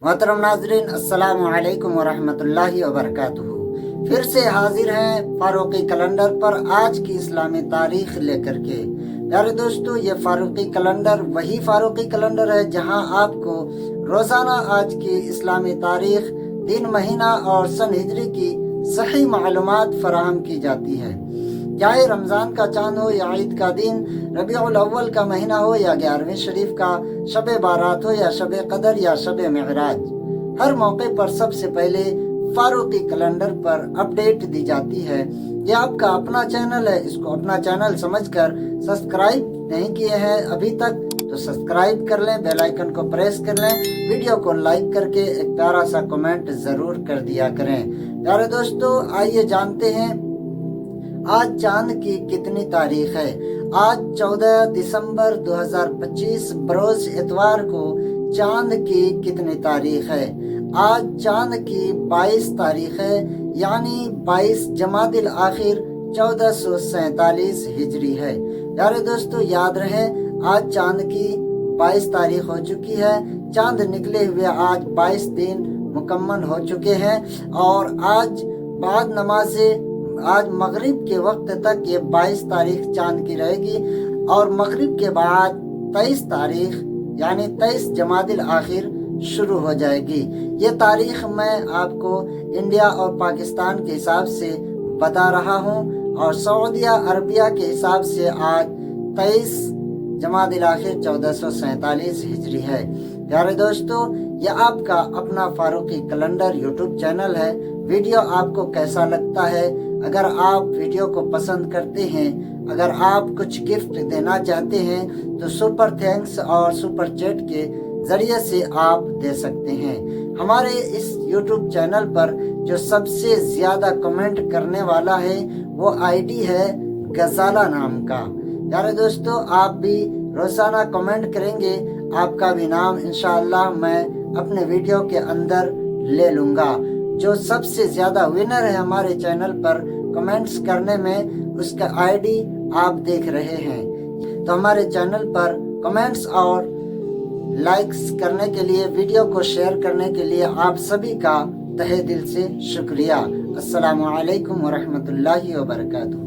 मोहतरम नाजरीन, अस्सलामु अलैकुम वरहमतुल्लाहि वबरकातुहू। फिर से हाजिर हैं फारूकी कैलेंडर पर आज की इस्लामी तारीख लेकर के। प्यारे दोस्तों, ये फारूकी कैलेंडर वही फारूकी कैलेंडर है जहां आपको रोज़ाना आज की इस्लामी तारीख, दिन, महीना और सन हिजरी की सही मालूमात फराहम की जाती है। चाहे रमज़ान का चांद हो या ईद का दिन, रबीउल अव्वल का महीना हो या 11वीं शरीफ का शब बारात हो या शब कदर या शब मेराज, हर मौके पर सबसे पहले फारूकी कैलेंडर पर अपडेट दी जाती है। ये आपका अपना चैनल है, इसको अपना चैनल समझकर सब्सक्राइब नहीं किए हैं अभी तक तो सब्सक्राइब कर लें, बेल आइकन को प्रेस कर लें, वीडियो को लाइक करके एक प्यारा सा कमेंट ज़रूर कर दिया करें। प्यारे दोस्तों, आइए जानते हैं आज चांद की कितनी तारीख है। आज 14 दिसंबर 2025 बरोज इतवार को चांद की कितनी तारीख है। आज चांद की 22 तारीख है, यानी 22 जमादिल आखिर 1447 हिजरी है। प्यारे दोस्तों, याद रहे आज चांद की 22 तारीख हो चुकी है। चांद निकले हुए आज 22 दिन मुकम्मल हो चुके हैं और आज बाद नमाज से आज मगरिब के वक्त तक ये 22 तारीख चांद की रहेगी और मगरिब के बाद 23 तारीख यानी 23 जमादिल आखिर शुरू हो जाएगी। ये तारीख मैं आपको इंडिया और पाकिस्तान के हिसाब से बता रहा हूँ और सऊदी अरबिया के हिसाब से आज 23 जमादिल आखिर 1447 हिजरी है। प्यारे दोस्तों, यह आपका अपना फारूकी कैलेंडर यूट्यूब चैनल है। वीडियो आपको कैसा लगता है? अगर आप वीडियो को पसंद करते हैं, अगर आप कुछ गिफ्ट देना चाहते हैं तो सुपर थैंक्स और सुपर चैट के ज़रिए से आप दे सकते हैं। हमारे इस यूट्यूब चैनल पर जो सबसे ज़्यादा कमेंट करने वाला है वो आईडी है गजाला नाम का। प्यारे दोस्तों, आप भी रोज़ाना कमेंट करेंगे, आपका भी नाम इंशाअल्लाह मैं अपने वीडियो के अंदर ले लूँगा। जो सबसे ज़्यादा विनर है हमारे चैनल पर कमेंट्स करने में, उसका आईडी आप देख रहे हैं। तो हमारे चैनल पर कमेंट्स और लाइक्स करने के लिए, वीडियो को शेयर करने के लिए आप सभी का तहे दिल से शुक्रिया। अस्सलामु अलैकुम वरहमतुल्लाहि वबरकातुहू।